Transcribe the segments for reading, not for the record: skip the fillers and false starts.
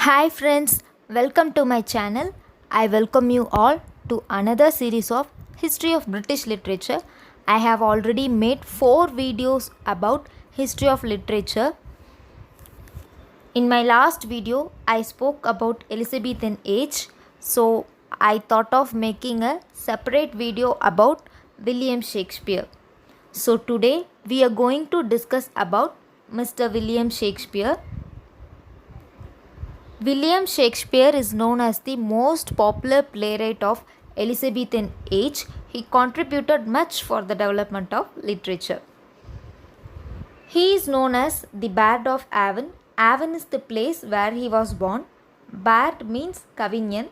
Hi friends, welcome to my channel. I welcome you all to another series of History of British Literature. I have already made 4 videos about history of literature. In my last video, I spoke about Elizabethan age, so I thought of making a separate video about William Shakespeare. So today we are going to discuss about Mr. William Shakespeare. William Shakespeare is known as the most popular playwright of Elizabethan age. He contributed much for the development of literature. He is known as the Bard of Avon. Avon is the place where he was born. Bard means Cavignon.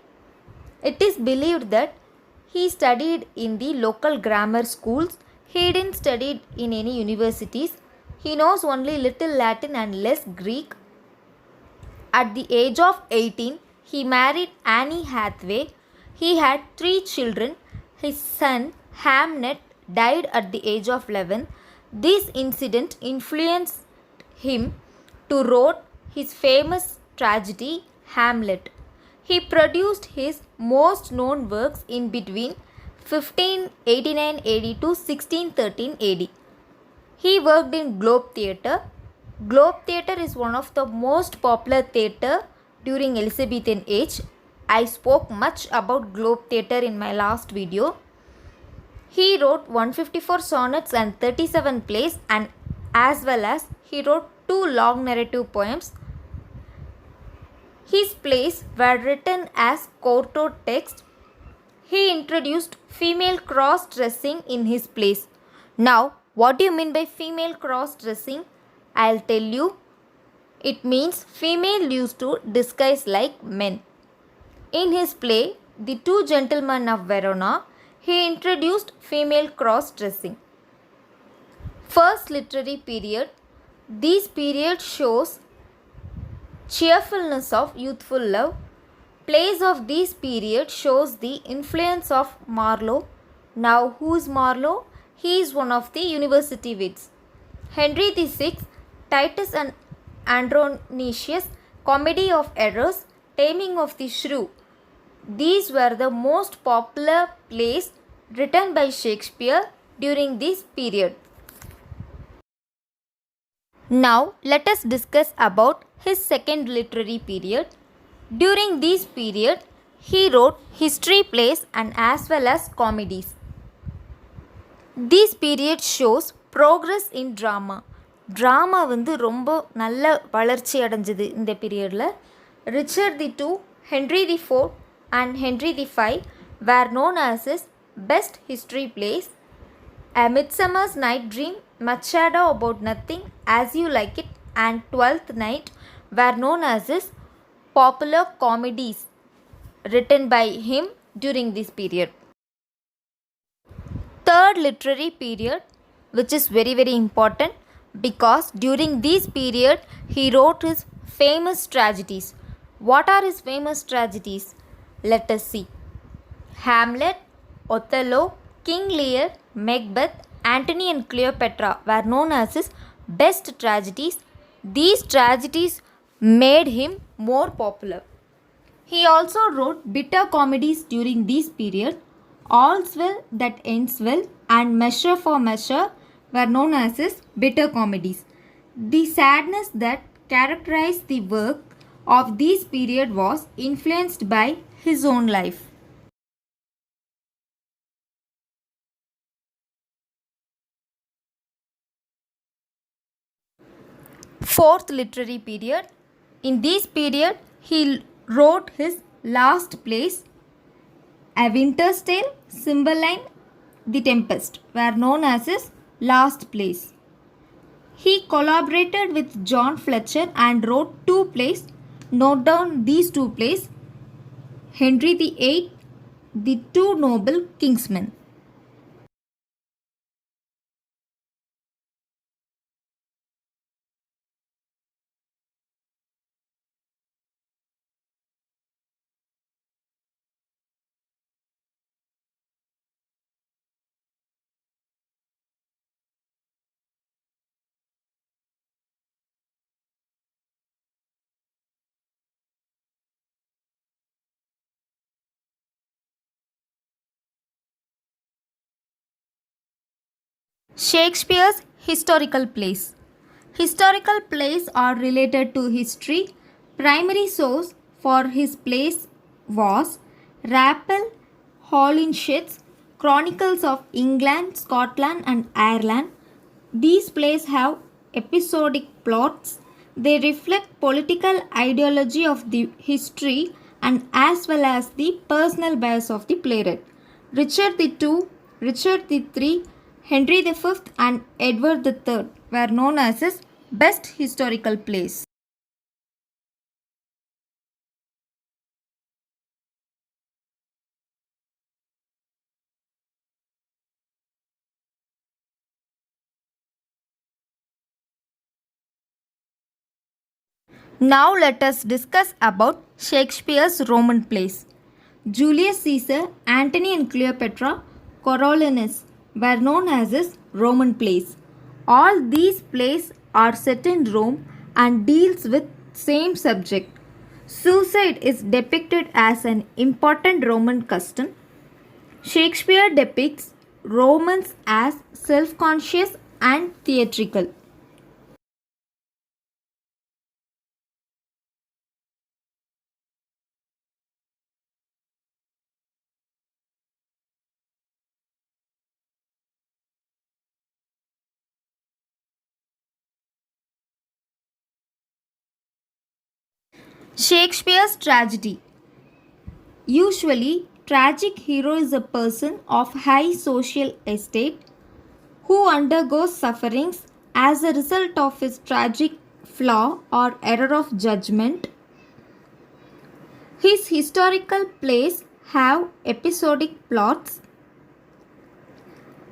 It is believed that he studied in the local grammar schools. He didn't study in any universities. He knows only little Latin and less Greek. At the age of 18, he married Annie Hathaway. He had 3 children. His son, Hamnet, died at the age of 11. This incident influenced him to write his famous tragedy, Hamlet. He produced his most known works in between 1589 AD to 1613 AD. He worked in Globe Theatre. Globe Theatre is one of the most popular theatre during Elizabethan age. I spoke much about Globe Theatre in my last video. He wrote 154 sonnets and 37 plays, and as well as he wrote 2 long narrative poems. His plays were written as quarto text. He introduced female cross-dressing in his plays. Now, what do you mean by female cross-dressing? I'll tell you. It means female used to disguise like men. In his play, The Two Gentlemen of Verona, he introduced female cross-dressing. First literary period. This period shows cheerfulness of youthful love. Plays of this period shows the influence of Marlowe. Now, who is Marlowe? He is one of the university wits. Henry VI, Titus and Andronicus, Comedy of Errors, Taming of the Shrew. These were the most popular plays written by Shakespeare during this period. Now, let us discuss about his second literary period. During this period, he wrote history plays and as well as comedies. This period shows progress in drama. Drama வந்து ரொம்ப நல்ல வளர்ச்சி அடைஞ்சது இந்த பீரியடில். Richard the two, Henry the four and Henry the Five were known as his best history plays. A Midsummer's Night Dream, Much Ado About Nothing, As You Like It and Twelfth Night were known as his popular comedies written by him during this period. Third literary period, which is very important because during this period he wrote his famous tragedies. What are his famous tragedies? Let us see. Hamlet, Othello, King Lear, Macbeth, Antony and Cleopatra were known as his best tragedies. These tragedies made him more popular. He also wrote bitter comedies during this period. All's Well That Ends Well and Measure for Measure were known as his bitter comedies. The sadness that characterized the work of this period was influenced by his own life. Fourth literary period. In this period, he wrote his last plays. A Winter's Tale, Cymbeline, The Tempest were known as his last plays. He collaborated with John Fletcher and wrote 2 plays. Note down these 2 plays. Henry VIII, The Two Noble Kingsmen. Shakespeare's historical plays. Historical plays are related to history. Primary source for his plays was Rapple, Holinshed's Chronicles of England, Scotland, and Ireland. These plays have episodic plots. They reflect political ideology of the history and as well as the personal bias of the playwright. Richard II, Richard III, Henry V, and Edward III were known as his best historical plays. Now let us discuss about Shakespeare's Roman plays. Julius Caesar, Antony and Cleopatra, Coriolanus were known as his Roman plays. All these plays are set in Rome and deals with same subject. Suicide is depicted as an important Roman custom. Shakespeare depicts Romans as self-conscious and theatrical. Shakespeare's tragedy. Usually, tragic hero is a person of high social estate who undergoes sufferings as a result of his tragic flaw or error of judgment. His historical plays have episodic plots.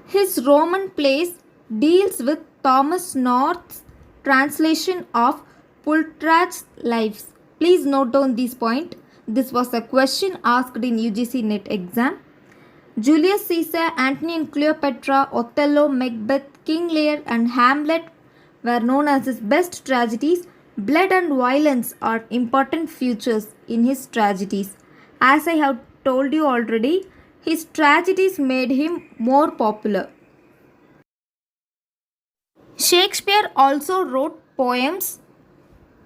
His Roman plays deals with Thomas North's translation of Plutarch's Lives. Please note down this point. This was a question asked in UGC NET exam. Julius Caesar, Antony and Cleopatra, Othello, Macbeth, King Lear and Hamlet were known as his best tragedies. Blood and violence are important features in his tragedies. As I have told you already, his tragedies made him more popular. Shakespeare also wrote poems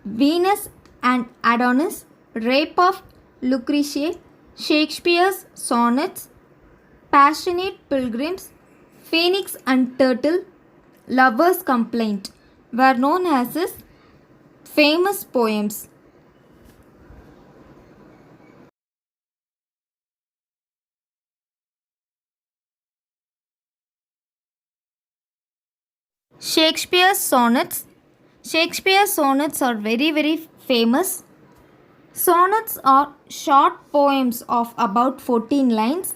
Venus and Adonis, Rape of Lucrece, Shakespeare's sonnets, Passionate Pilgrims, Phoenix and Turtle, Lover's Complaint were known as his famous poems. Shakespeare's sonnets. Shakespeare's sonnets are very famous. Sonnets are short poems of about 14 lines.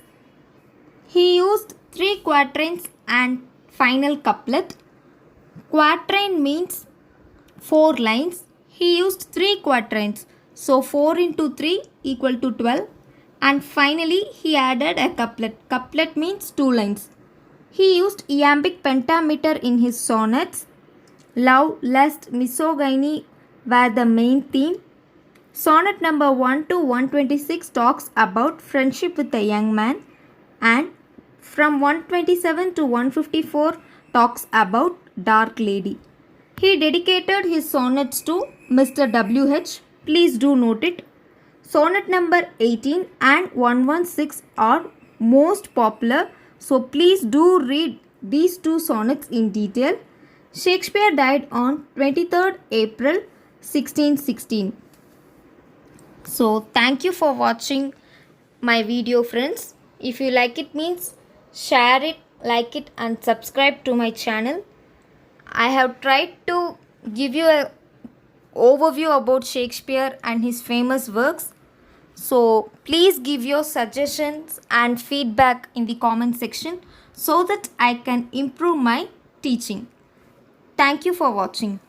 He used 3 quatrains and final couplet. Quatrain means 4 lines. He used 3 quatrains. So 4 into 3 equal to 12. And finally he added a couplet. Couplet means 2 lines. He used iambic pentameter in his sonnets. Love, lust, misogyny were the main theme. Sonnet number 1 to 126 talks about friendship with a young man, and from 127 to 154 talks about dark lady. He dedicated his sonnets to Mr. W.H. Please do note it. Sonnet number 18 and 116 are most popular, so please do read these 2 sonnets in detail. Shakespeare died on 23rd April 1616. So thank you for watching my video, friends. If you like it, means share it, like it and subscribe to my channel. I have tried to give you a overview about Shakespeare and his famous works. So please give your suggestions and feedback in the comment section so that I can improve my teaching. Thank you for watching.